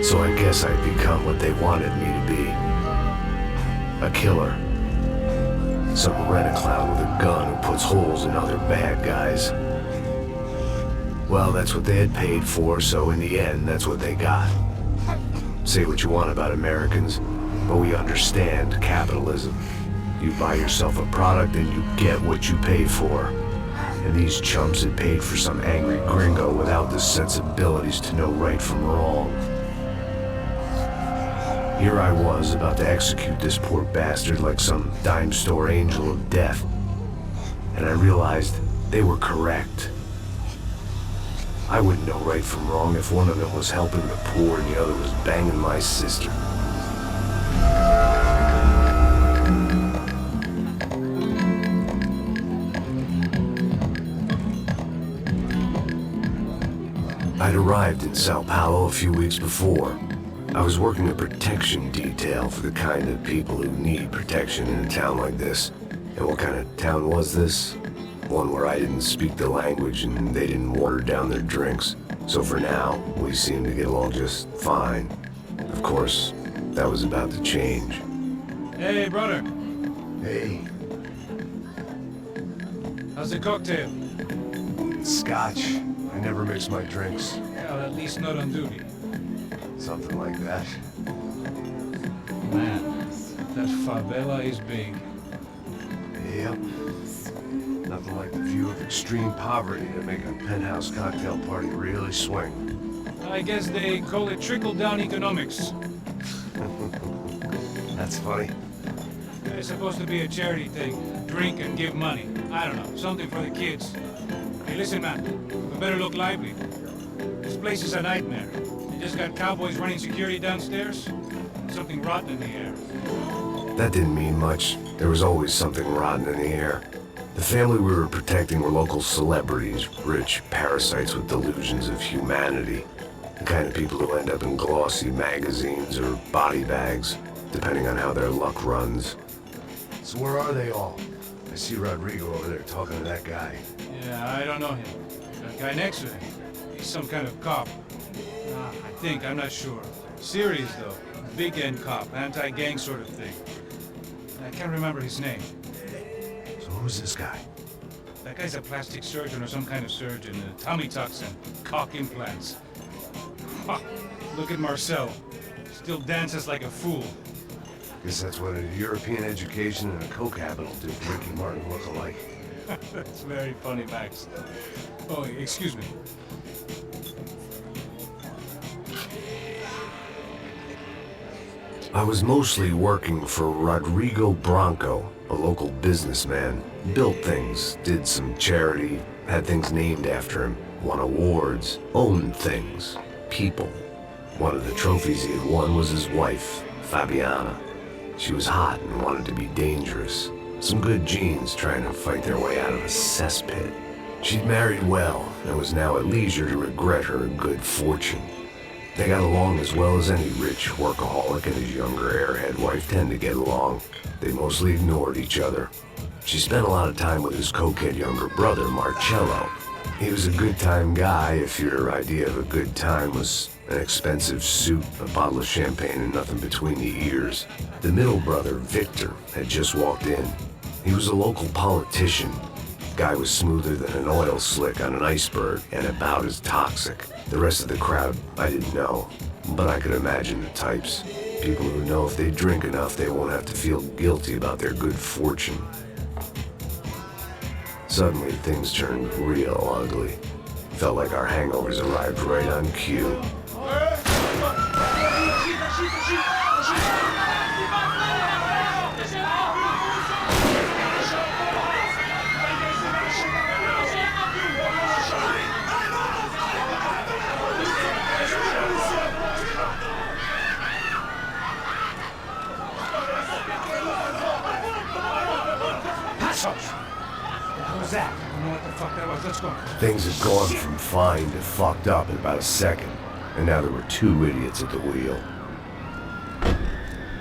So I guess I'd become what they wanted me to be. A killer. Some rent-a-clown with a gun who puts holes in other bad guys. Well, that's what they had paid for, so in the end, that's what they got. Say what you want about Americans, but we understand capitalism. You buy yourself a product and you get what you pay for. And these chumps had paid for some angry gringo without the sensibilities to know right from wrong. Here I was, about to execute this poor bastard like some dime store angel of death. And I realized they were correct. I wouldn't know right from wrong if one of them was helping the poor and the other was banging my sister. I'd arrived in Sao Paulo a few weeks before. I was working a protection detail for the kind of people who need protection in a town like this. And what kind of town was this? One where I didn't speak the language and they didn't water down their drinks. So for now, we seemed to get along just fine. Of course, that was about to change. Hey, brother. Hey. How's the cocktail? Scotch. I never mix my drinks. Yeah, well, at least not on duty. Something like that. Man, that favela is big. Yep. Nothing like the view of extreme poverty to make a penthouse cocktail party really swing. I guess they call it trickle-down economics. That's funny. It's supposed to be a charity thing. Drink and give money. I don't know, something for the kids. Hey, listen, man. We better look lively. This place is a nightmare. You just got cowboys running security downstairs. Something rotten in the air. That didn't mean much. There was always something rotten in the air. The family we were protecting were local celebrities, rich parasites with delusions of humanity. The kind of people who end up in glossy magazines or body bags, depending on how their luck runs. So where are they all? I see Rodrigo over there talking to that guy. Yeah, I don't know him. That guy next to him. He's some kind of cop. I think, I'm not sure. Serious, though. Big-end cop, anti-gang sort of thing. I can't remember his name. So who's this guy? That guy's a plastic surgeon or some kind of surgeon. Tummy tucks and cock implants. Ha! Look at Marcel. Still dances like a fool. Guess that's what a European education and a coke habit will do to Ricky Martin look alike. That's very funny, Max. Oh, excuse me. I was mostly working for Rodrigo Branco, a local businessman. Built things, did some charity, had things named after him, won awards, owned things, people. One of the trophies he had won was his wife, Fabiana. She was hot and wanted to be dangerous. Some good genes trying to fight their way out of a cesspit. She'd married well and was now at leisure to regret her good fortune. They got along as well as any rich workaholic and his younger airhead wife tend to get along. They mostly ignored each other. She spent a lot of time with his cokehead younger brother, Marcello. He was a good-time guy if your idea of a good time was an expensive suit, a bottle of champagne, and nothing between the ears. The middle brother, Victor, had just walked in. He was a local politician. Guy was smoother than an oil slick on an iceberg and about as toxic. The rest of the crowd, I didn't know, but I could imagine the types. People who know if they drink enough, they won't have to feel guilty about their good fortune. Suddenly, things turned real ugly. Felt like our hangovers arrived right on cue. That? I don't know what the fuck that was. Let's go. Things had gone from fine to fucked up in about a second, and now there were two idiots at the wheel.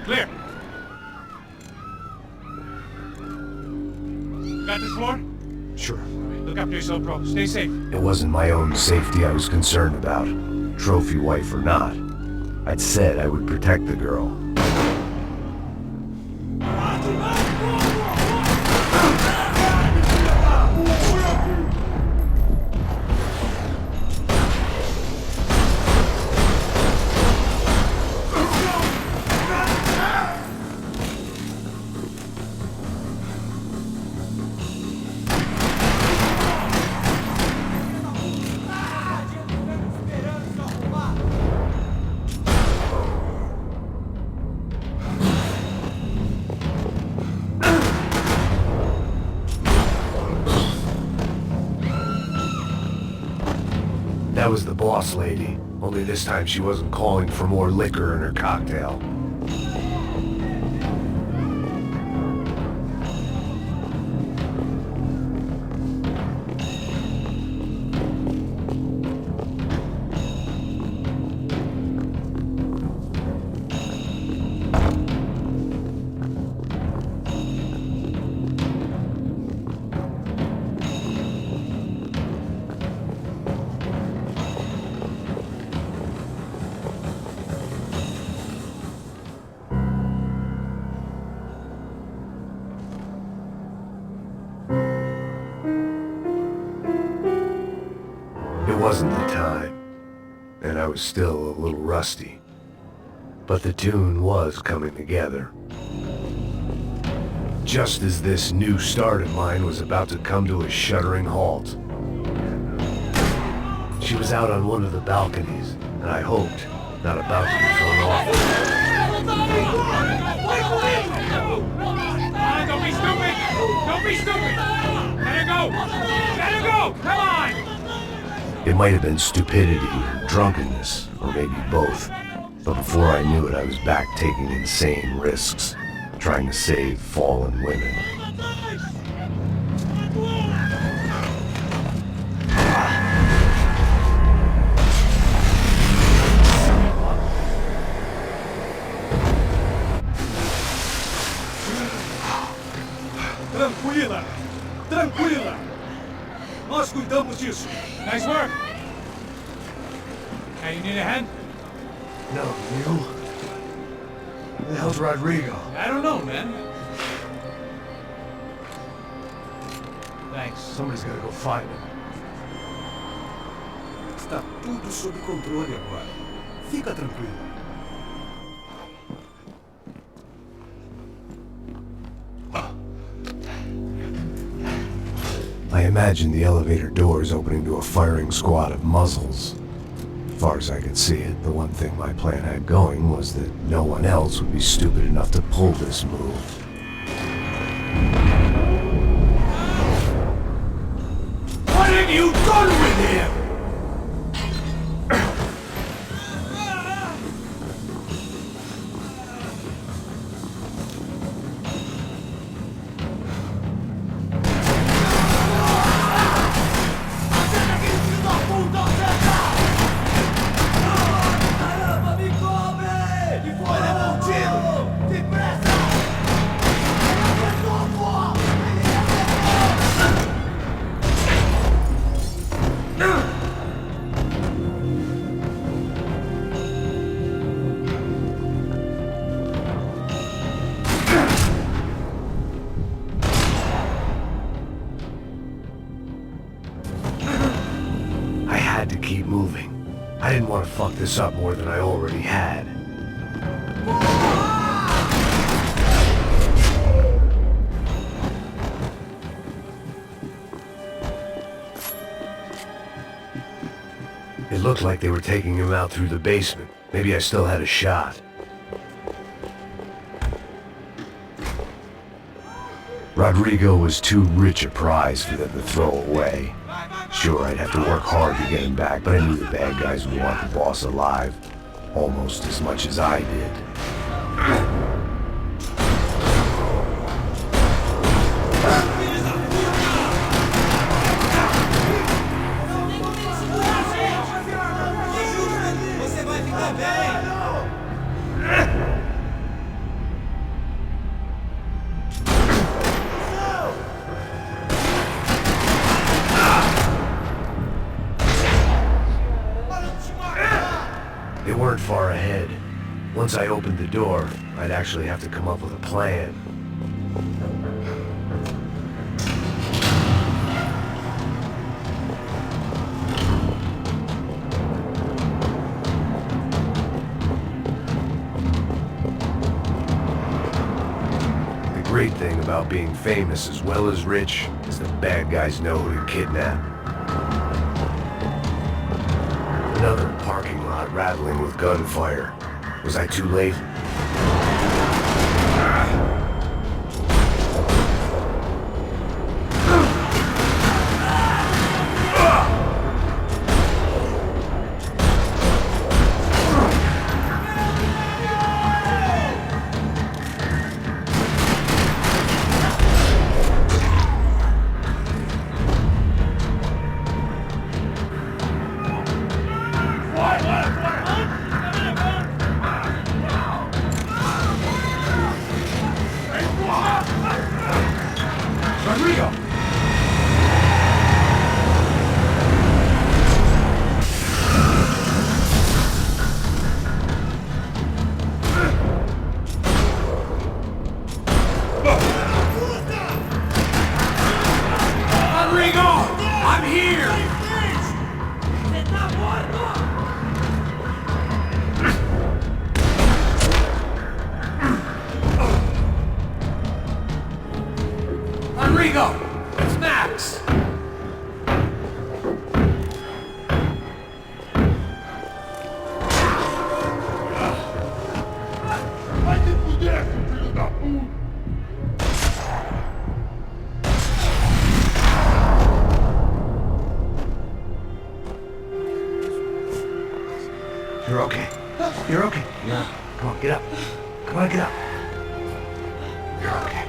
Clear. Got this floor? Sure. Look after yourself, bro. Stay safe. It wasn't my own safety I was concerned about, trophy wife or not. I'd said I would protect the girl. That was the boss lady, only this time she wasn't calling for more liquor in her cocktail. It wasn't the time, and I was still a little rusty, but the tune was coming together. Just as this new start of mine was about to come to a shuddering halt. She was out on one of the balconies, and I hoped not about to be thrown off. Don't be stupid! Don't be stupid! Let her go! Let her go! Come on! It might have been stupidity or drunkenness, or maybe both, but before I knew it, I was back taking insane risks, trying to save fallen women. Tranquila! Tranquila! Nós cuidamos disso. Nice work! Hey, you need a hand? No, you? Who the hell's Rodrigo? I don't know, man. Thanks. Somebody's gotta go find him. Está tudo sob controle agora. Fica tranquilo. I imagined the elevator doors opening to a firing squad of muzzles. As far as I could see it, the one thing my plan had going was that no one else would be stupid enough to pull this move. What have you done with him? To keep moving. I didn't want to fuck this up more than I already had. It looked like they were taking him out through the basement. Maybe I still had a shot. Rodrigo was too rich a prize for them to throw away. Sure, I'd have to work hard to get him back, but I knew the bad guys would want the boss alive, almost as much as I did. They weren't far ahead. Once I opened the door, I'd actually have to come up with a plan. The great thing about being famous as well as rich is the bad guys know who to kidnap. Another parking lot rattling with gunfire. Was I too late? Rodrigo! Rodrigo! I'm here! Rodrigo! It's Max! Vai te fuder, seu filho da puta! You're okay. You're okay. Yeah. Come on, get up. Come on, get up. You're okay.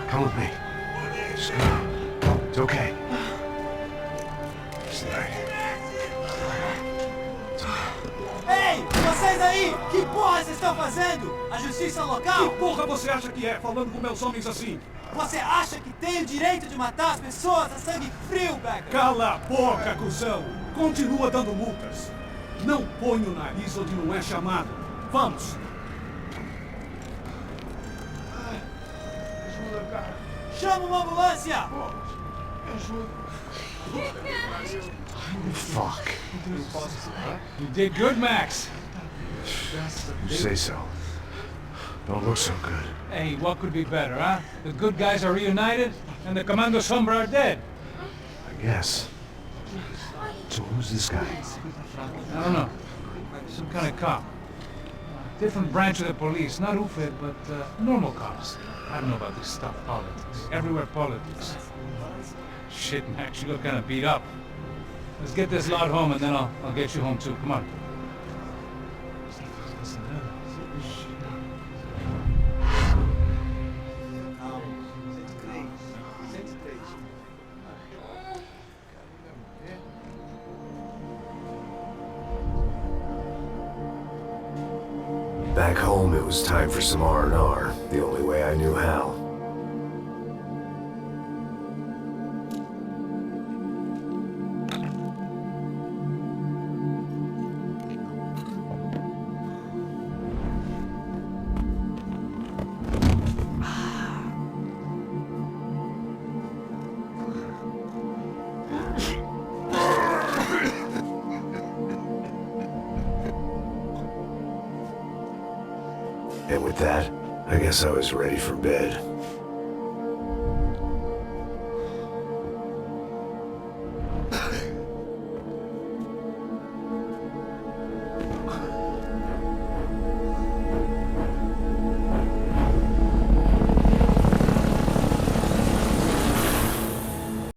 Come with me. Just go. It's okay. It's all right. Ei, vocês aí! Que porra vocês estão fazendo? A justiça local? Que porra você acha que é, falando com meus homens assim? Você acha que tem o direito de matar as pessoas a sangue frio, Becker? Cala a boca, cuzão! Continua dando multas. Não põe o nariz onde não é chamado. Vamos! Ajuda, cara. Chama uma ambulância! Me ajuda. Fuck. You did good, Max. You say so. Don't look so good. Hey, what could be better, huh? The good guys are reunited, and the Commando Sombra are dead. I guess. So who's this guy? I don't know. Some kind of cop. Different branch of the police. Not UFE, but normal cops. I don't know about this stuff, politics. Everywhere politics. Shit, Max, you look kind of beat up. Let's get this lot home, and then I'll get you home too. Come on. Back home, it was time for some R&R, the only way I knew how. And with that, I guess I was ready for bed.